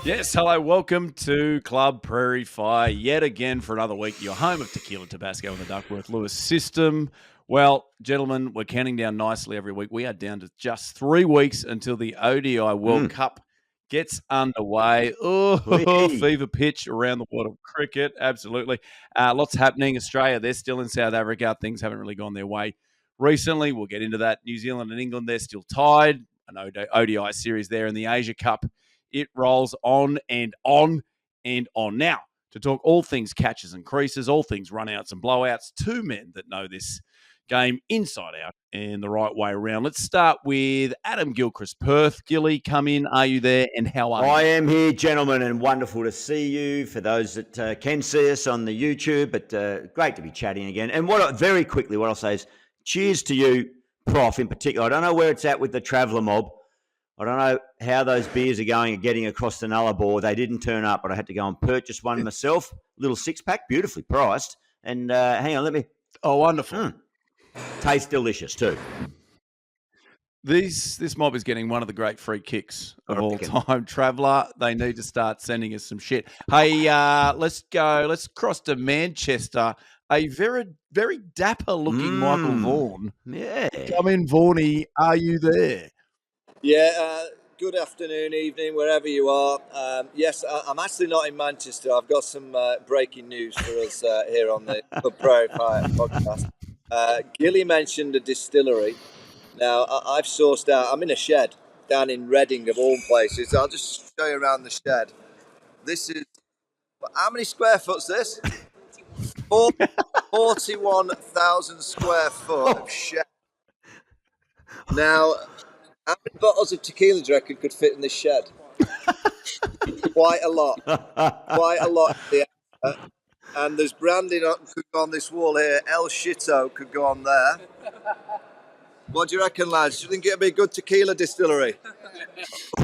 Yes, hello, welcome to Club Prairie Fire yet again for another week. Your home of tequila, tabasco, and the Duckworth-Lewis system. Well, gentlemen, we're counting down nicely every week. We are down to just 3 weeks until the ODI World Cup gets underway. Oh, fever pitch around the world of cricket. Absolutely. Lots happening. Australia, they're still in South Africa. Things haven't really gone their way recently. We'll get into that. New Zealand and England, they're still tied. An ODI series there in the Asia Cup. It rolls on and on and on. Now, to talk all things catches and creases, all things runouts and blowouts, two men that know this game inside out and the right way around. Let's start with Adam Gilchrist, Perth. Gilly, come in. Are you there and how are you? I am here, gentlemen, and wonderful to see you. For those that can see us on the YouTube, but great to be chatting again. And very quickly, what I'll say is cheers to you, Prof, in particular. I don't know where it's at with the Traveller mob. I don't know how those beers are going and getting across the Nullarbor. They didn't turn up, but I had to go and purchase one myself. Little 6-pack, beautifully priced. And hang on, let me... Oh, wonderful. Tastes delicious too. This mob is getting one of the great free kicks of all time. Traveller, they need to start sending us some shit. Hey, let's go. Let's cross to Manchester. A very, very dapper-looking Michael Vaughan. Yeah. Come in, Vaughany. Are you there? Yeah, good afternoon, evening, wherever you are. Yes, I'm actually not in Manchester. I've got some breaking news for us here on the Prairie Fire podcast. Gilly mentioned a distillery. Now, I've sourced out, I'm in a shed down in Reading, of all places. I'll just show you around the shed. This is, how many square foot's this? 41,000 square foot of shed. Now, how many bottles of tequila do you reckon could fit in this shed? Quite a lot. Quite a lot. And there's branding could go on this wall here. El Shito could go on there. What do you reckon, lads? Do you think it'd be a good tequila distillery?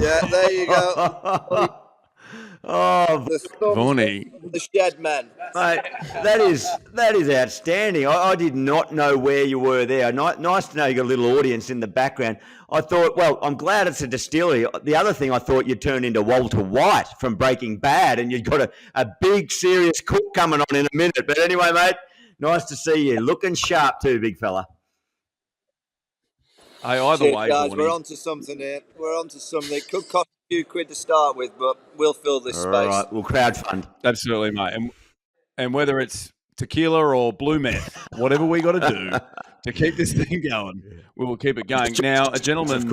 Yeah, there you go. Vaughany. The shed man. Mate, that is outstanding. I did not know where you were there. Nice to know you got a little audience in the background. I thought, well, I'm glad it's a distillery. The other thing I thought you'd turn into Walter White from Breaking Bad, and you've got a big, serious cook coming on in a minute. But anyway, mate, nice to see you. Looking sharp too, big fella. Hey, either way, guys, Vaughany. we're on to something here. We're on to something. It could cost a few quid to start with, but we'll fill this space. All right, we'll crowdfund. Absolutely, mate. And whether it's tequila or blue meth, whatever we got to do to keep this thing going, we will keep it going. Now, a gentleman...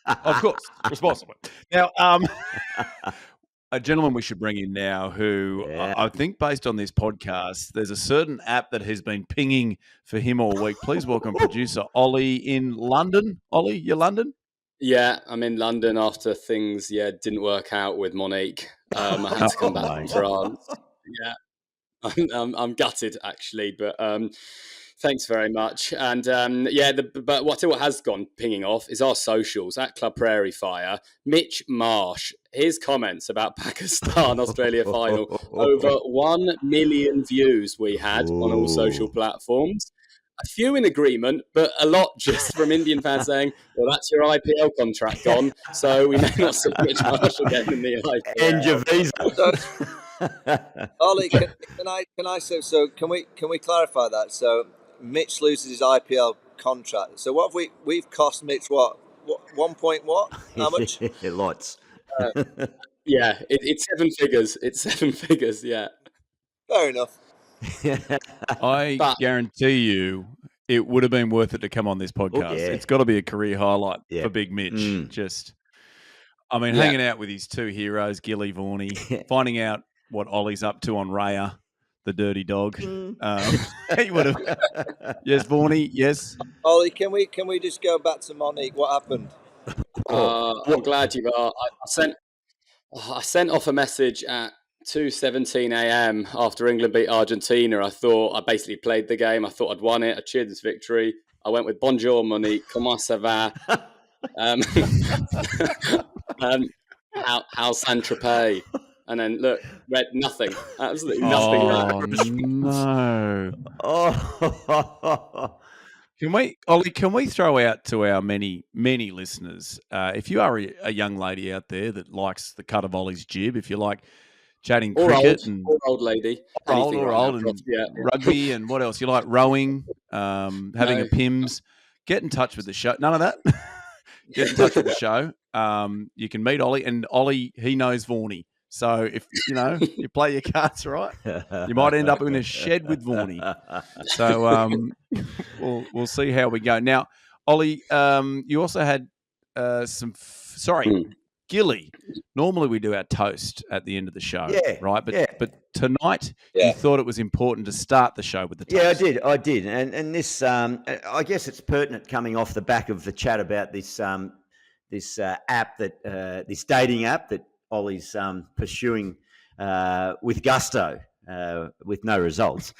Of course, responsibly. Now, a gentleman we should bring in now who I think based on this podcast, there's a certain app that has been pinging for him all week. Please welcome producer Ollie in London. Ollie, you're London? Yeah, I'm in London after things didn't work out with Monique. I had to come back from France. Yeah, I'm gutted actually, but thanks very much. And but what has gone pinging off is our socials at Club Prairie Fire. Mitch Marsh, his comments about Pakistan Australia final, over 1 million views we had on all social platforms. A few in agreement, but a lot just from Indian fans saying, well, that's your IPL contract gone, so we may not see Mitch Marsh again in the IPL. End your visa. Ollie, can I say, so can we clarify that? So Mitch loses his IPL contract. So what have we've cost Mitch what 1 point what? How much? Lots. It's 7 figures. It's 7 figures, yeah. Fair enough. I guarantee you it would have been worth it to come on this podcast. It's got to be a career highlight for Big Mitch. Hanging out with his two heroes, Gilly, Vaughany, finding out what Ollie's up to on Raya, the dirty dog. He would have. Yes, Vaughany, yes. Ollie, can we just go back to Monique? What happened? I'm glad you are. I sent off a message at 2:17 a.m. after England beat Argentina. I basically played the game. I thought I'd won it. I cheered this victory. I went with Bonjour Monique, comment ça va? How's Saint-Tropez? And then look, read nothing. Absolutely nothing. No. Ollie, can we throw out to our many listeners, if you are a young lady out there that likes the cut of Ollie's jib, if you like chatting cricket or old lady, anything or right old now, and yeah. rugby and what else? You like rowing, having a PIMS, get in touch with the show. None of that? Get in touch with the show. You can meet Ollie, and Ollie, he knows Vaughany. So if, you play your cards right, you might end up in a shed with Vaughany. So we'll see how we go. Now, Ollie, you also had Gilly. Normally we do our toast at the end of the show, right? But tonight you thought it was important to start the show with the toast. Yeah, I did. And this, I guess it's pertinent coming off the back of the chat about this this app this dating app that Ollie's pursuing with gusto, with no results.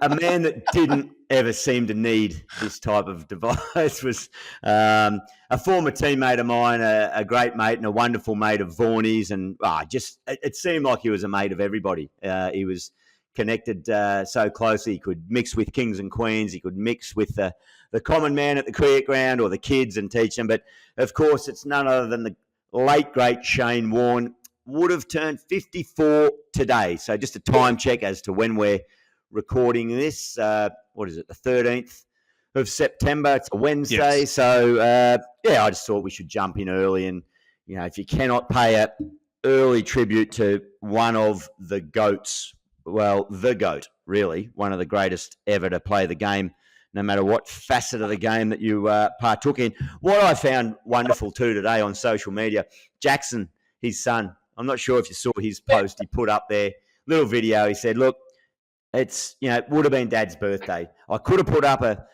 A man that didn't ever seem to need this type of device was a former teammate of mine, a great mate and a wonderful mate of Vaughany's, and it seemed like he was a mate of everybody. He was connected so closely. He could mix with kings and queens. He could mix with the common man at the cricket ground or the kids and teach them. But, of course, it's none other than the late, great Shane Warne. Would have turned 54 today. So just a time check as to when we're recording this. What is it, the 13th of September? It's a Wednesday. Yes. So, I just thought we should jump in early. And, if you cannot pay an early tribute to one of the GOATs, well, the GOAT, really, one of the greatest ever to play the game, no matter what facet of the game that you partook in. What I found wonderful, too, today on social media, Jackson, his son, I'm not sure if you saw his post he put up there, little video. He said, look, it's, it would have been Dad's birthday. I could have put up a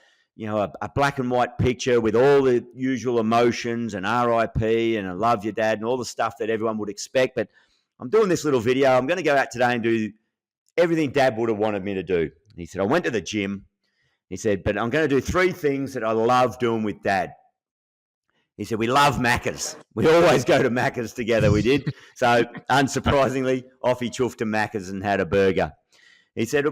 black and white picture with all the usual emotions and RIP and I love you, Dad, and all the stuff that everyone would expect. But I'm doing this little video. I'm going to go out today and do everything Dad would have wanted me to do. He said, I went to the gym. He said, but I'm going to do 3 things that I love doing with Dad. He said, we love Macca's. We always go to Macca's together, we did. So, unsurprisingly, off he chuffed to Macca's and had a burger. He said,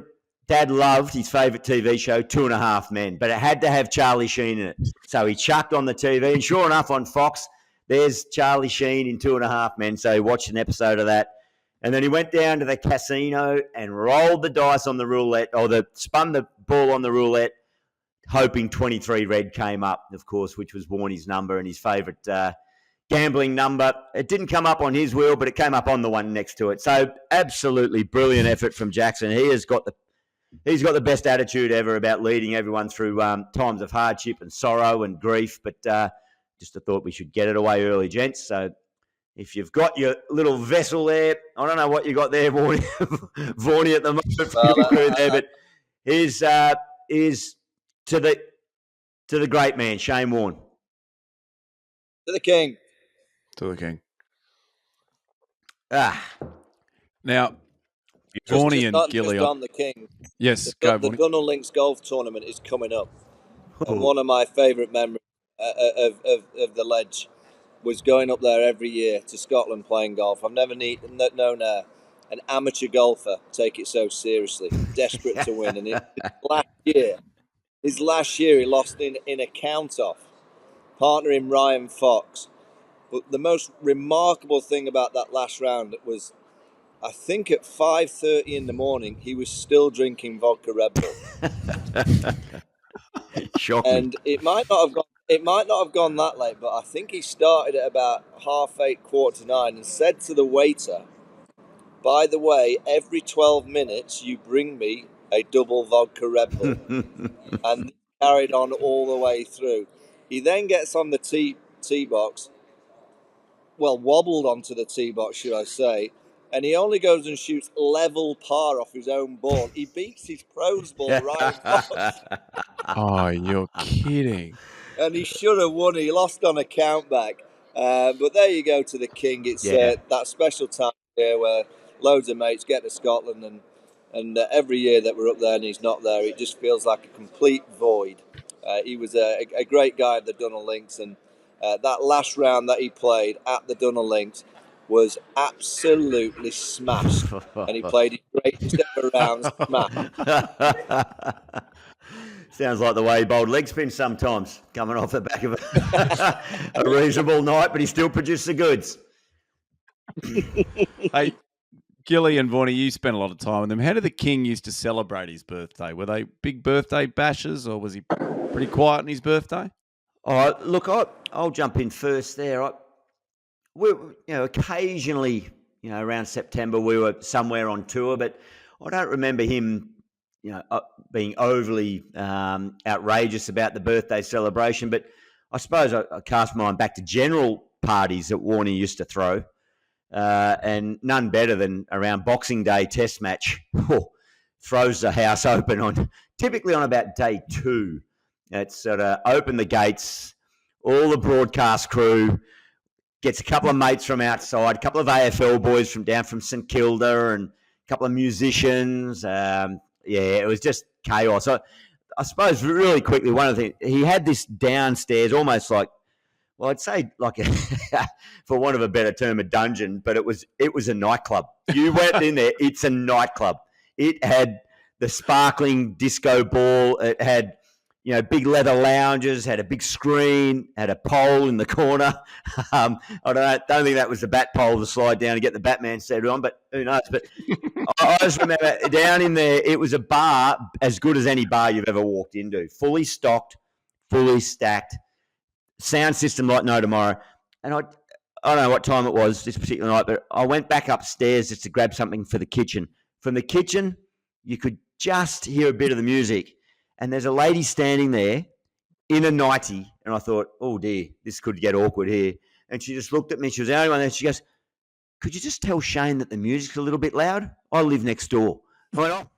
Dad loved his favourite TV show, 2.5 Men, but it had to have Charlie Sheen in it. So he chucked on the TV, and sure enough, on Fox, there's Charlie Sheen in 2.5 Men. So he watched an episode of that. And then he went down to the casino and rolled the dice on the roulette, or spun the ball on the roulette, hoping 23 red came up, of course, which was Warnie's number and his favourite gambling number. It didn't come up on his wheel, but it came up on the one next to it. So absolutely brilliant effort from Jackson. He's got the best attitude ever about leading everyone through times of hardship and sorrow and grief. But just thought we should get it away early, gents. So if you've got your little vessel there, I don't know what you got there, Vaughany at the moment for your crew there, but is to the great man, Shane Warne. To the king. To the king. Now, Vaughany and Gilly. On the king. Yes, the Dunnell Links Golf Tournament is coming up. And one of my favourite memories of the ledge was going up there every year to Scotland playing golf. I've never known an amateur golfer take it so seriously, desperate to win. And his last year he lost in a count-off, partnering Ryan Fox. But the most remarkable thing about that last round was, I think at 5:30 in the morning, he was still drinking vodka Red Bull. Shocking. And it might not have gone that late, but I think he started at about 8:30, 8:45, and said to the waiter, by the way, every 12 minutes you bring me a double vodka Red Bull. And carried on all the way through. He then gets on the tee box, wobbled onto the tee box, should I say, and he only goes and shoots level par off his own ball. He beats his pros ball right off. Oh, you're kidding. And he should have won. He lost on a countback. But there you go to the king. It's that special time here where loads of mates get to Scotland, and every year that we're up there and he's not there, it just feels like a complete void. He was a great guy at the Dunnell Links, and that last round that he played at the Dunnell Links was absolutely smashed. And he played his greatest ever rounds smashed. Sounds like the way he bowled leg spin sometimes, coming off the back of a reasonable night, but he still produced the goods. Hey, Gilly and Vaughany, you spent a lot of time with them. How did the King used to celebrate his birthday? Were they big birthday bashes, or was he pretty quiet on his birthday? Oh, look, I'll jump in first there. Occasionally, around September, we were somewhere on tour, but I don't remember him, being overly outrageous about the birthday celebration. But I suppose I cast my mind back to general parties that Warne used to throw, and none better than around Boxing Day Test match. Throws the house open typically on about day 2. It's sort of open the gates, all the broadcast crew, gets a couple of mates from outside, a couple of AFL boys down from St Kilda, and a couple of musicians. It was just chaos. I suppose really quickly, one of the things, he had this downstairs, almost like, well, I'd say like, for want of a better term, a dungeon, but it was a nightclub. You went in there, it's a nightclub. It had the sparkling disco ball. It had, big leather lounges, had a big screen, had a pole in the corner. I don't think that was the bat pole to slide down and get the Batman set on, but who knows. But I just remember down in there, it was a bar as good as any bar you've ever walked into. Fully stocked, fully stacked, sound system like no tomorrow. And I don't know what time it was this particular night, but I went back upstairs just to grab something for the kitchen. From the kitchen, you could just hear a bit of the music. And there's a lady standing there in a nightie. And I thought, oh, dear, this could get awkward here. And she just looked at me. She was the only one there. She goes, could you just tell Shane that the music's a little bit loud? I live next door. I went,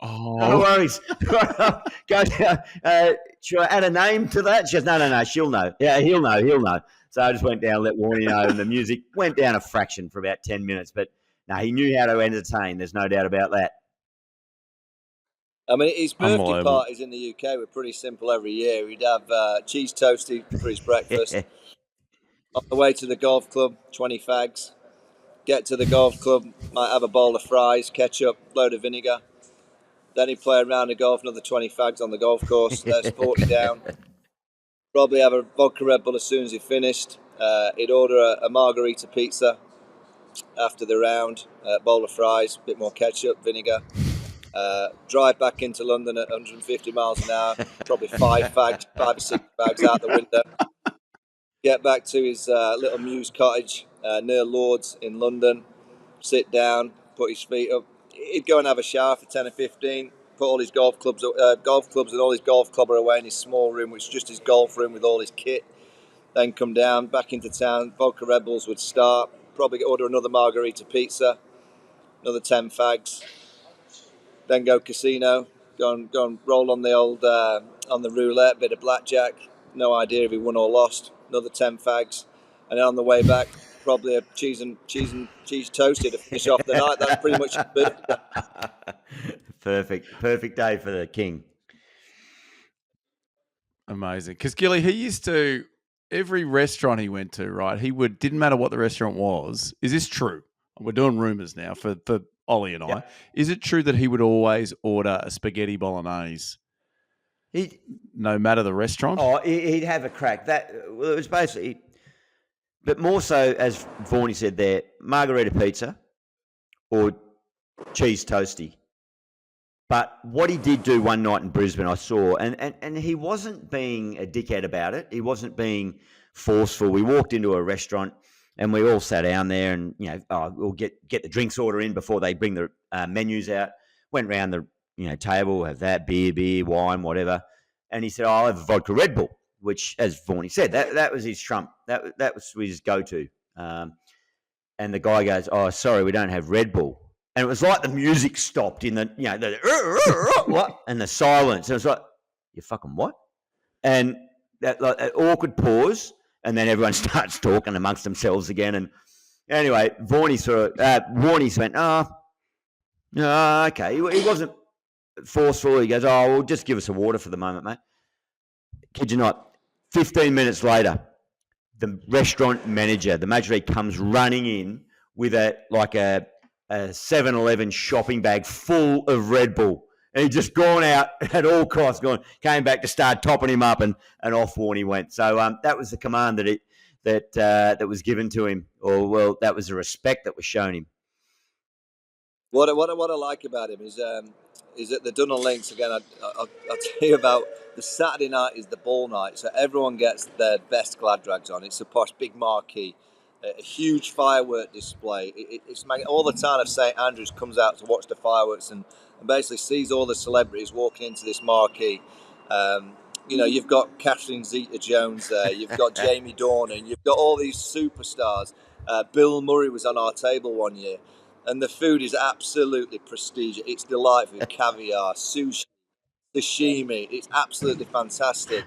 oh, no worries. Should I add a name to that? She goes, no, she'll know. Yeah, he'll know. So I just went down and let Warne know. And the music went down a fraction for about 10 minutes. But no, he knew how to entertain. There's no doubt about that. I mean, his birthday parties in the UK were pretty simple every year. He'd have cheese toasty for his breakfast. On the way to the golf club, 20 fags. Get to the golf club, might have a bowl of fries, ketchup, load of vinegar. Then he'd play a round of golf, another 20 fags on the golf course. There's 40 down. Probably have a vodka Red Bull as soon as he finished. He'd order a margarita pizza after the round, a bowl of fries, a bit more ketchup, vinegar. Drive back into London at 150 miles an hour, probably 5 or 6 fags out the window. Get back to his little Mews cottage near Lords in London, sit down, put his feet up. He'd go and have a shower for 10 or 15, put all his golf clubs and all his golf clubber away in his small room, which is just his golf room with all his kit. Then come down, back into town, vodka Red Bulls would start, probably order another margarita pizza, another 10 fags. Then go casino, go and roll on the old on the roulette, bit of blackjack. No idea if he won or lost. Another 10 fags, and then on the way back, probably a cheese toasted to finish off the night. That's pretty much it. Perfect day for the King. Amazing, because Gilly, he used to every restaurant he went to, right? Didn't matter what the restaurant was. Is this true? We're doing rumors now for Ollie and I. Yep. Is it true that he would always order a spaghetti bolognese, no matter the restaurant? Oh, he'd have a crack. It was basically, but more so, as Vaughany said there, margarita pizza or cheese toasty. But what he did do one night in Brisbane, I saw, and he wasn't being a dickhead about it. He wasn't being forceful. We walked into a restaurant, and we all sat down there, and we'll get the drinks order in before they bring the menus out. Went round the table, have that beer, wine, whatever. And he said, I'll have a vodka Red Bull, which, as Vaughany said, that was his trump. That was his go-to. And the guy goes, oh, sorry, we don't have Red Bull. And it was like the music stopped in the what? And the silence. And it was like, you fucking what? And that awkward pause. And then everyone starts talking amongst themselves again. And anyway, Warne went, okay. He wasn't forceful. He goes, well, just give us a water for the moment, mate. Kid you not, 15 minutes later, the restaurant manager, the majorette, comes running in with a 7-Eleven shopping bag full of Red Bull. And he'd just gone out at all costs, came back to start topping him up, and off Warne he went. So that was the command that was given to him, or well, that was the respect that was shown him. What I like about him is at the Dunhill Links again. I'll tell you about the Saturday night is the ball night, so everyone gets their best glad drags on. It's a posh big marquee, a huge firework display. It's all the town of St Andrews comes out to watch the fireworks and basically sees all the celebrities walking into this marquee. You've got Catherine Zeta-Jones there, you've got Jamie Dornan, you've got all these superstars. Bill Murray was on our table one year. And the food is absolutely prestigious. It's delightful. Caviar, sushi, sashimi. It's absolutely fantastic.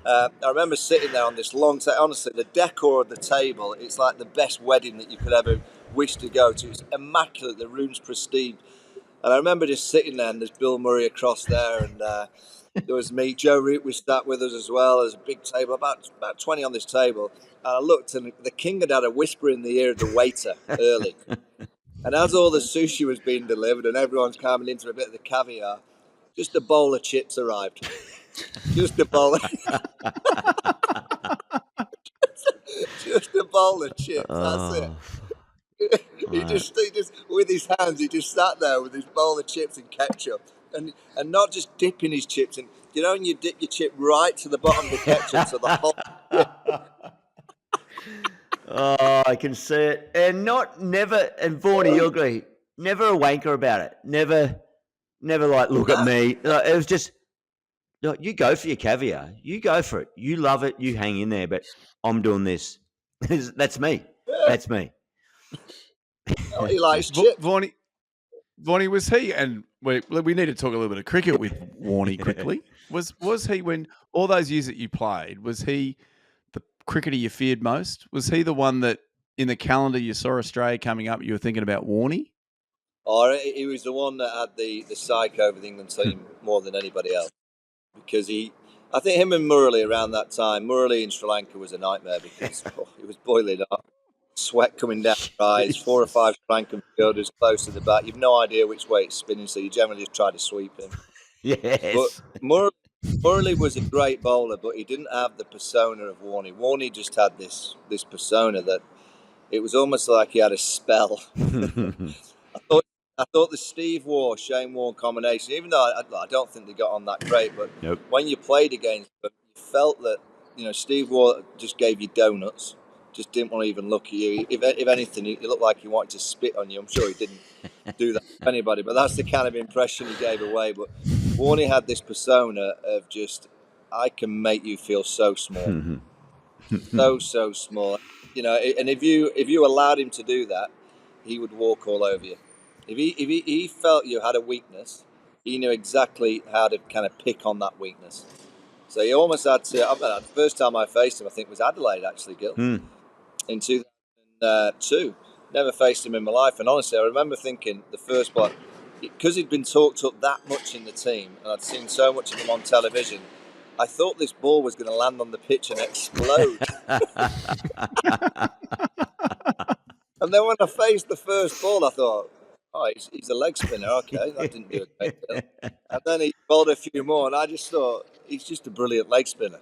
I remember sitting there on this long table. Honestly, the decor of the table, it's like the best wedding that you could ever wish to go to. It's immaculate. The room's pristine. And I remember just sitting there, and there's Bill Murray across there, and there was me. Joe Root was sat with us as well. There's a big table, about 20 on this table. And I looked, and the king had a whisper in the ear of the waiter early. And as all the sushi was being delivered and everyone's coming into a bit of the caviar, just a bowl of chips arrived. Just a bowl of just a bowl of chips. That's it. He just with his hands, he just sat there with his bowl of chips and ketchup, and not just dipping his chips in. You know, when you dip your chip right to the bottom of the ketchup, so the whole. Oh, I can see it. And and Vaughany, you agree, never a wanker about it. Never like, look at me. It was just, you go for your caviar. You go for it. You love it. You hang in there, but I'm doing this. That's me. That's me. Oh, he likes chips. Vaughany, was he, and we need to talk a little bit of cricket with Warnie quickly. Was he, when all those years that you played, was he the cricketer you feared most? Was he the one that in the calendar you saw Australia coming up, you were thinking about Warnie? Oh, he was the one that had the psych over the England team more than anybody else, because I think him and Murali around that time, Murali in Sri Lanka was a nightmare because he was boiling up, sweat coming down your eyes, 4 or 5 Sri Lankan fielders close to the bat. You've no idea which way it's spinning, so you generally just try to sweep him. Yes. But Murali was a great bowler, but he didn't have the persona of Warnie. Warnie just had this persona that it was almost like he had a spell. I thought the Steve Waugh, Shane Warne combination, even though I don't think they got on that great, but when you played against them, you felt that, Steve Waugh just gave you donuts, just didn't want to even look at you. If anything, he looked like he wanted to spit on you. I'm sure he didn't do that to anybody, but that's the kind of impression he gave away. But Warnie had this persona of just, I can make you feel so small. so small. And if you allowed him to do that, he would walk all over you. If he felt you had a weakness, he knew exactly how to kind of pick on that weakness. So he almost had to. The first time I faced him, I think, was Adelaide, actually, Gil, in 2002. Never faced him in my life, and honestly, I remember thinking the first one, because he'd been talked up that much in the team, and I'd seen so much of him on television, I thought this ball was going to land on the pitch and explode. And then when I faced the first ball, I thought, oh, he's a leg spinner. Okay, that didn't do a great deal. And then he bowled a few more, and I just thought, he's just a brilliant leg spinner.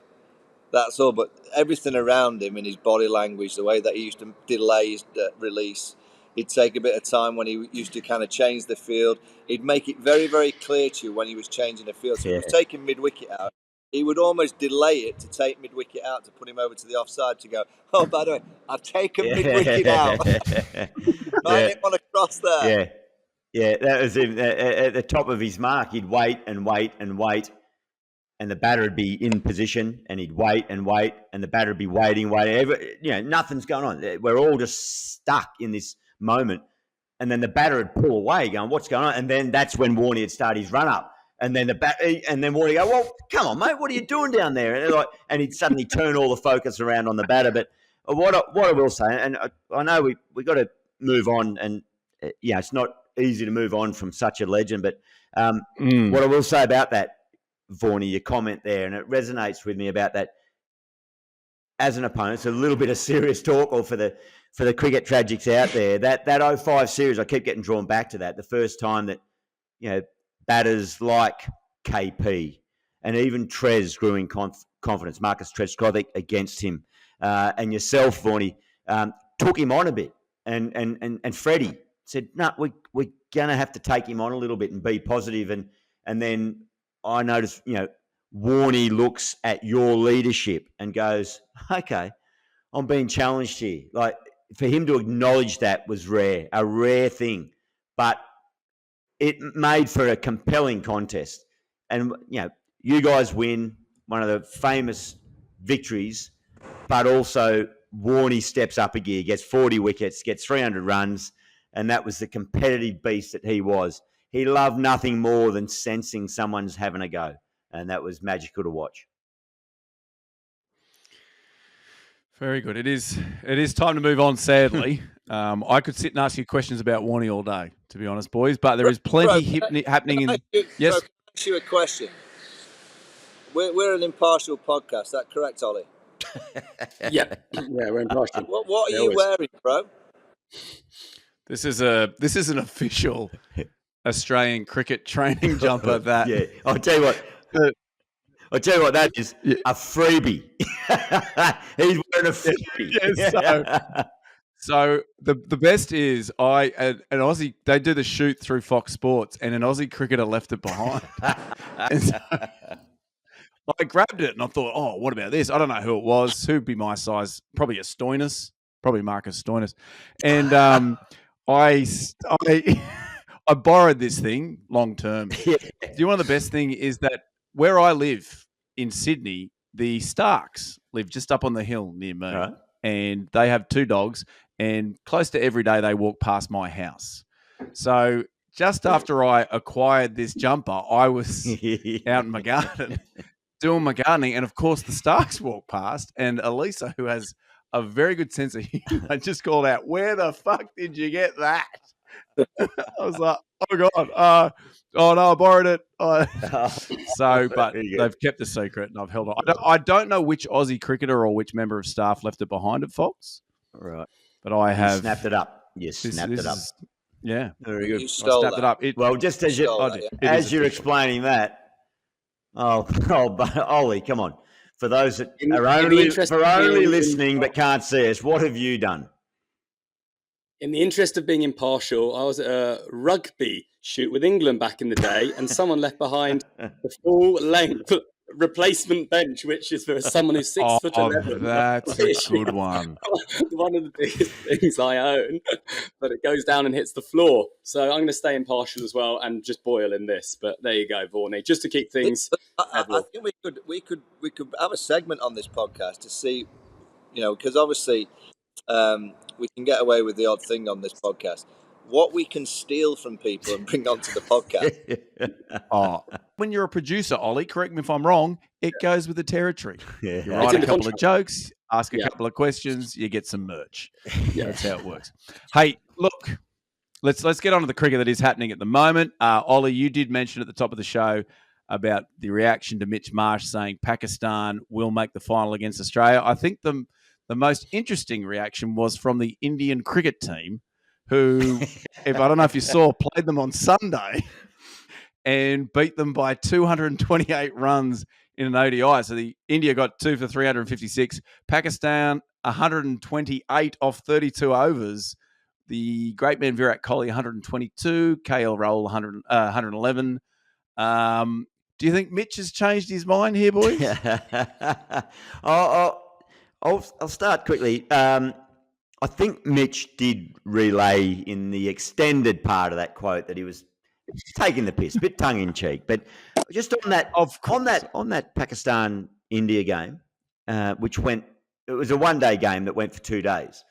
That's all. But everything around him in his body language, the way that he used to delay his release, he'd take a bit of time when he used to kind of change the field. He'd make it very, very clear to you when he was changing the field. So if he was taking mid-wicket out, he would almost delay it to take mid-wicket out to put him over to the offside to go, oh, by the way, I've taken mid-wicket out. I didn't want to cross there. Yeah, that was him. At the top of his mark, he'd wait and wait and wait, and the batter would be in position, and he'd wait and wait, and the batter would be waiting. Nothing's going on. We're all just stuck in this moment, and then the batter would pull away, going, "What's going on?" And then that's when Warnie would start his run up, and then Warnie would go, "Well, come on, mate, what are you doing down there?" And he'd suddenly turn all the focus around on the batter. But what I will say, and I know we got to move on, and it's not easy to move on from such a legend, but what I will say about that, Vaughany, your comment there, and it resonates with me about that as an opponent. It's a little bit of serious talk, or for the cricket tragics out there, that 05 series, I keep getting drawn back to that. The first time that batters like KP, and even Trez grew in confidence. Marcus Trez against him, and yourself, Vaughany, took him on a bit, and Freddie said, "No, we're gonna have to take him on a little bit and be positive." And then I noticed, Warney looks at your leadership and goes, "Okay, I'm being challenged here." Like, for him to acknowledge that was a rare thing, but it made for a compelling contest. And, you guys win one of the famous victories, but also Warney steps up a gear, gets 40 wickets, gets 300 runs, and that was the competitive beast that he was. He loved nothing more than sensing someone's having a go, and that was magical to watch. Very good. It is time to move on, sadly. I could sit and ask you questions about Warney all day, to be honest, boys, but there is plenty happening in... Yes? Can I ask you a question? We're an impartial podcast, is that correct, Ollie? Yeah, we're impartial. What are you wearing, bro? This is an official Australian cricket training jumper. That yeah, I'll tell you what. That is a freebie. He's wearing a freebie. Yeah, so the best is an Aussie. They do the shoot through Fox Sports, and an Aussie cricketer left it behind. And so I grabbed it and I thought, oh, what about this? I don't know who it was. Who'd be my size? Probably a Stoinis. Probably Marcus Stoinis. And I borrowed this thing long term. Yeah. Do you know the best thing is that where I live in Sydney, the Starks live just up on the hill near me. Right. And they have 2 dogs, and close to every day they walk past my house. So just after I acquired this jumper, I was out in my garden doing my gardening, and of course the Starks walked past, and Elisa, who has a very good sense of humor, just called out, "Where the fuck did you get that?" I was like, "Oh God, oh no, I borrowed it." But they've kept the secret, and I've held on. I don't know which Aussie cricketer or which member of staff left it behind at Fox. Right, but I have snapped it up. Yes, snapped it up. Yeah, very good. You stole snapped that. It up. Well, just as you're explaining that, but Ollie, come on. For those that are only listening but can't see us, what have you done? In the interest of being impartial, I was at a rugby shoot with England back in the day, and someone left behind the full-length replacement bench, which is for someone who's 6'11". That's a good one. One of the biggest things I own, but it goes down and hits the floor. So I'm going to stay impartial as well and just boil in this. But there you go, Vaughany, just to keep things. I think we could have a segment on this podcast to see, because obviously we can get away with the odd thing on this podcast. What we can steal from people and bring onto the podcast. When you're a producer, Ollie, correct me if I'm wrong, it goes with the territory. Yeah. You write a couple of jokes, ask a couple of questions, you get some merch. That's how it works. Hey, look, let's get on to the cricket that is happening at the moment. Ollie, you did mention at the top of the show about the reaction to Mitch Marsh saying Pakistan will make the final against Australia. I think the most interesting reaction was from the Indian cricket team, who, I don't know if you saw, played them on Sunday and beat them by 228 runs in an ODI. So India got 2 for 356. Pakistan, 128 off 32 overs. The great man Virat Kohli, 122. KL Rahul, 111. Do you think Mitch has changed his mind here, boys? I'll start quickly. I think Mitch did relay in the extended part of that quote that he was taking the piss, a bit tongue in cheek. But just on that Pakistan India game, it was a one-day game that went for 2 days,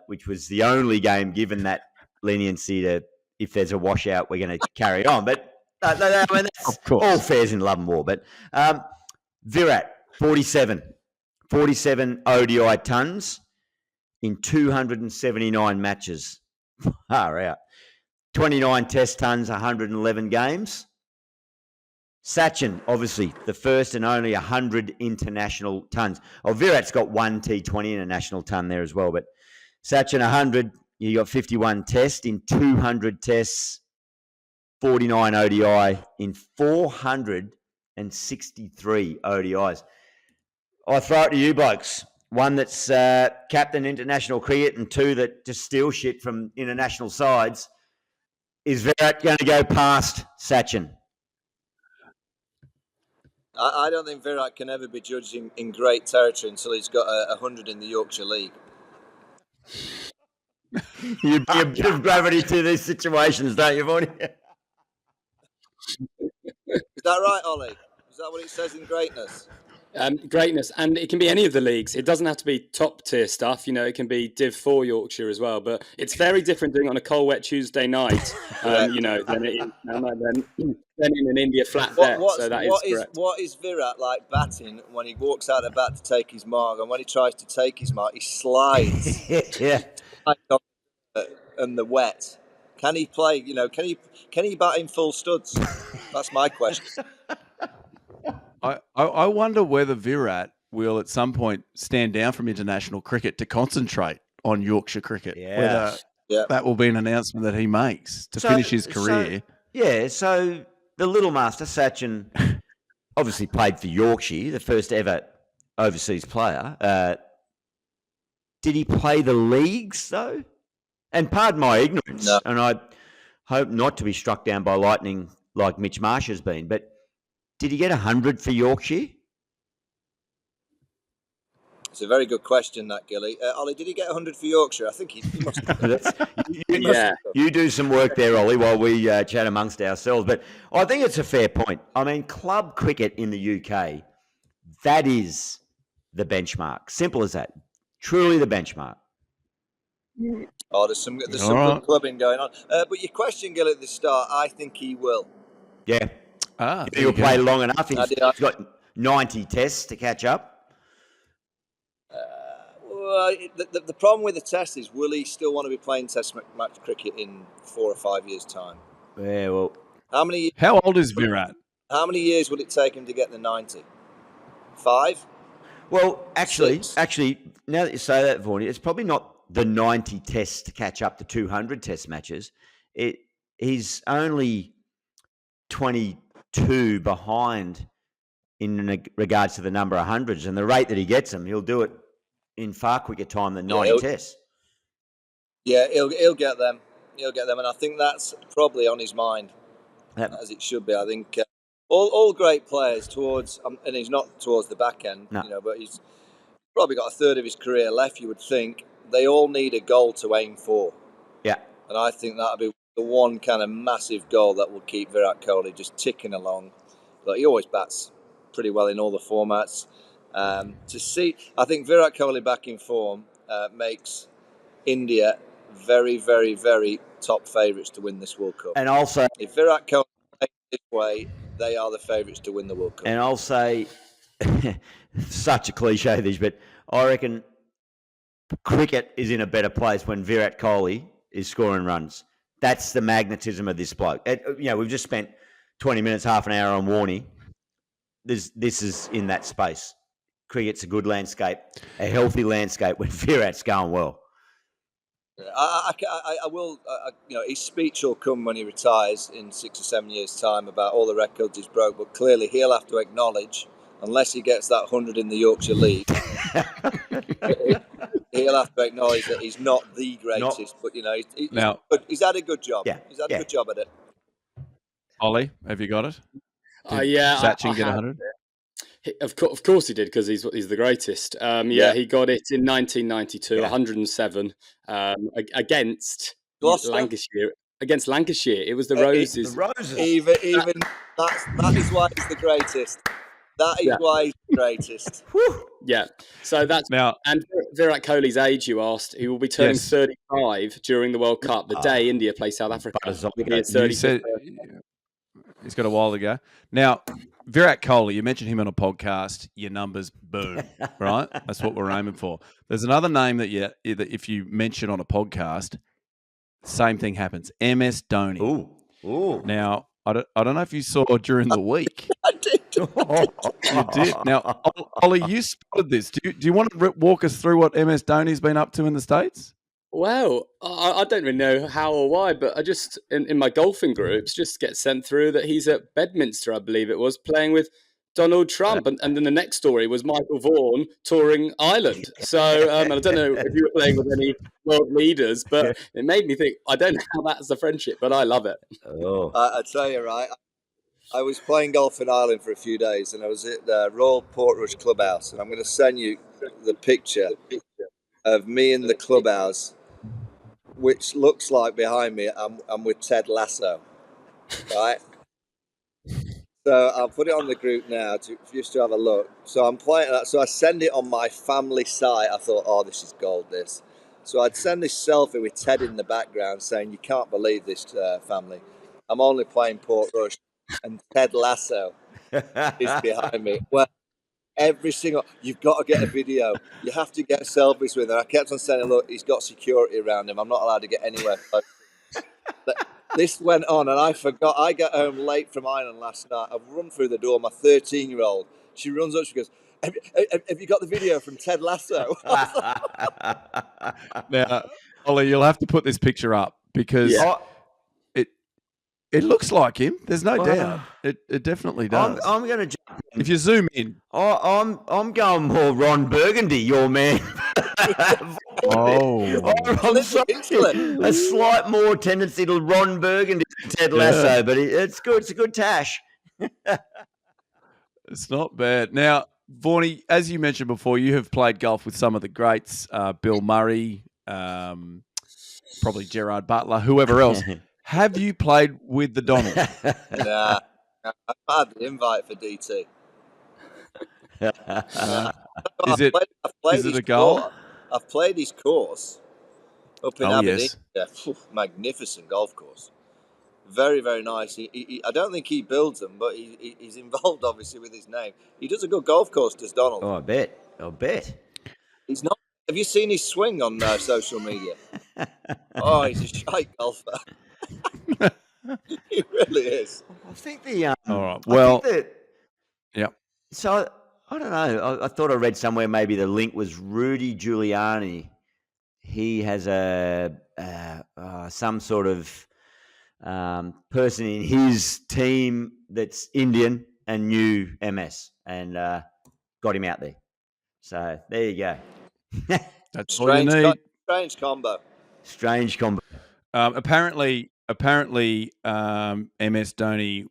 which was the only game given that leniency to, if there's a washout, we're going to carry on. But I mean, that's all fair's in love and war. But Virat, 47 ODI tons in 279 matches. Far out. 29 test tons, 111 games. Sachin, obviously, the first and only 100 international tons. Virat's got 1 T20 international ton there as well, but Sachin 100, you got 51 tests in 200 tests, 49 ODI in 463 ODIs. I throw it to you blokes. One that's captain international cricket and two that just steal shit from international sides. Is Virat going to go past Sachin? I don't think Virat can ever be judged in great territory until he's got 100 in the Yorkshire League. You bring a bit of gravity to these situations, don't you, Vaughany? Is that right, Ollie? Is that what it says in greatness? Greatness, and it can be any of the leagues. It doesn't have to be top tier stuff. It can be Div 4 Yorkshire as well. But it's very different doing it on a cold, wet Tuesday night. Than it is than in an India flat there. So that is correct. What is Virat like batting when he walks out of bat to take his mark, and when he tries to take his mark, he slides. Yeah. And the wet. Can he play? Can he bat in full studs? That's my question. I wonder whether Virat will at some point stand down from international cricket to concentrate on Yorkshire cricket. Yeah. Whether that will be an announcement that he makes to finish his career. So the little master, Sachin, obviously played for Yorkshire, the first ever overseas player. Did he play the leagues, though? And pardon my ignorance, and I hope not to be struck down by lightning like Mitch Marsh has been, but did he get 100 for Yorkshire? It's a very good question, that, Gilly. Ollie, did he get 100 for Yorkshire? I think he must have. You do some work there, Ollie, while we chat amongst ourselves. But I think it's a fair point. I mean, club cricket in the UK, that is the benchmark. Simple as that. Truly the benchmark. Oh, there's some good clubbing going on. But your question, Gilly, at the start, I think he will. Yeah. He'll play long enough. He's got 90 tests to catch up. The problem with the test is, will he still want to be playing test match cricket in 4 or 5 years' time? Yeah, well. How old is Virat? How many years would it take him to get the 90? 5? Well, actually, now that you say that, Vaughany, it's probably not the 90 tests to catch up to 200 test matches. He's only 22 behind in regards to the number of hundreds, and the rate that he gets them, he'll do it in far quicker time than 90 tests. Yeah, he'll get them. He'll get them, and I think that's probably on his mind, as it should be. I think all great players towards, and he's not towards the back end, but he's probably got a third of his career left. You would think they all need a goal to aim for. Yeah, and I think that'll be the one kind of massive goal that will keep Virat Kohli just ticking along. But he always bats pretty well in all the formats. I think Virat Kohli back in form makes India very, very, very top favourites to win this World Cup. And also, if Virat Kohli plays this way, they are the favourites to win the World Cup. And I'll say, such a cliche this, but I reckon cricket is in a better place when Virat Kohli is scoring runs. That's the magnetism of this bloke. We've just spent 20 minutes, half an hour on Warne. This is in that space. Cricket's a good landscape, a healthy landscape when Virat's going well. I will. His speech will come when he retires in 6 or 7 years' time about all the records he's broke. But clearly, he'll have to acknowledge, unless he gets that 100 in the Yorkshire League, he'll have to acknowledge that he's not the greatest. But he's had a good job. Yeah, he's had a good job at it. Ollie, have you got it? Sachin get 100? Of course he did, because he's the greatest. He got it in 1992, 107 against Lancashire. Against Lancashire, it was the Roses. The Roses. Even that is why he's the greatest. That is why he's the greatest. Yeah. So that's now. And Virat Kohli's age, you asked. He will be turning 35 during the World Cup, the day India play South Africa. He's got a while to go. Now, Virat Kohli, you mentioned him on a podcast, your numbers boom, right? That's what we're aiming for. There's another name that if you mention on a podcast, same thing happens. MS Dhoni. Ooh. Now, I don't know if you saw during the week. I did. You did. Now, Ollie, you spotted this. Do you want to walk us through what MS Dhoni's been up to in the States? Well, I don't really know how or why, but I just, in my golfing groups, just get sent through that he's at Bedminster, I believe it was, playing with Donald Trump. And then the next story was Michael Vaughan touring Ireland. So, and I don't know if you were playing with any world leaders, but it made me think, I don't know how that's a friendship, but I love it. Oh. I tell you, right, I was playing golf in Ireland for a few days, and I was at the Royal Portrush Clubhouse, and I'm going to send you the picture of me in the clubhouse, which looks like behind me I'm with Ted Lasso, right? So I'll put it on the group now for you to have a look. So I'm playing that. So I send it on my family site. I thought, oh, this is gold, this. So I'd send this selfie with Ted in the background saying, you can't believe this, family. I'm only playing Portrush, and Ted Lasso is behind me. Well, every single, you've got to get a video. You have to get selfies with him. I kept on saying, look, he's got security around him. I'm not allowed to get anywhere close. But this went on, and I forgot. I got home late from Ireland last night. I've run through the door. My 13-year-old, she runs up. She goes, have you got the video from Ted Lasso? Now, Ollie, you'll have to put this picture up because it looks like him. There's no doubt. It definitely does. I'm going to jump in. If you zoom in. I'm going more Ron Burgundy, your man. I'm sorry. A slight more tendency to Ron Burgundy than Ted Lasso, but it's good. It's a good tash. It's not bad. Now, Vaughany, as you mentioned before, you have played golf with some of the greats, Bill Murray, probably Gerard Butler, whoever else. Have you played with the Donald? Nah, I've had the invite for DT. Is it a goal? I've played his course up in Aberdeen. Yes. Yeah, magnificent golf course. Very, very nice. I don't think he builds them, but he's involved, obviously, with his name. He does a good golf course, does Donald? Oh, I bet. He's not. Have you seen his swing on social media? Oh, he's a shite golfer. He really is. I think the all right. Well, yeah. So I don't know. I thought I read somewhere maybe the link was Rudy Giuliani. He has some sort of person in his team that's Indian and knew MS and got him out there. So there you go. That's all you need. Strange combo. Apparently, MS Dhoni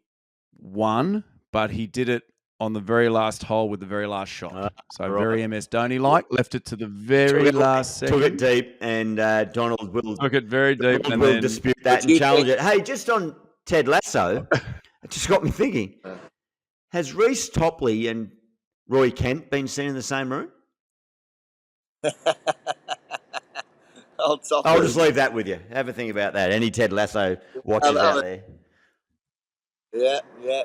won, but he did it on the very last hole with the very last shot. Very MS Dhoni-like, left it to the very last second. Took it deep, and Donald will took it very deep, Donald and will then dispute that and challenge it. Hey, just on Ted Lasso, it just got me thinking: has Reece Topley and Roy Kent been seen in the same room? I'll just leave that with you. Have a think about that. Any Ted Lasso watchers out there? Yeah.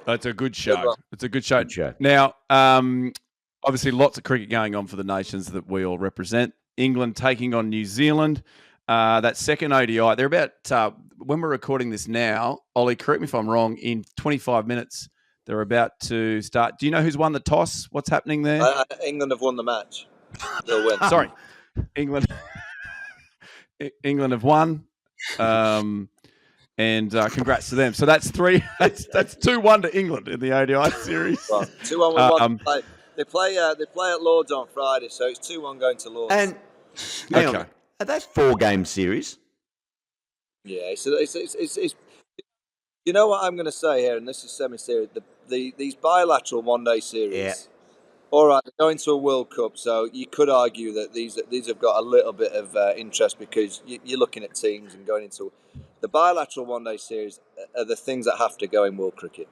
It's a good show. It's a good show. Now, obviously, lots of cricket going on for the nations that we all represent. England taking on New Zealand. That second ODI, they're about, when we're recording this now, Ollie, correct me if I'm wrong, in 25 minutes, they're about to start. Do you know who's won the toss? What's happening there? England have won the match. They'll win. Sorry. England have won. And congrats to them. So that's 2-1 to England in the ODI series. 2-1 with one. They play at Lords on Friday, so it's 2-1 going to Lords. And are they 4-game series? Yeah, so it's you know what I'm going to say here, and this is semi-serious. These bilateral one-day series. Yeah. All right, they're going to a World Cup, so you could argue that these have got a little bit of interest because you're looking at teams and going into the bilateral one-day series are the things that have to go in world cricket.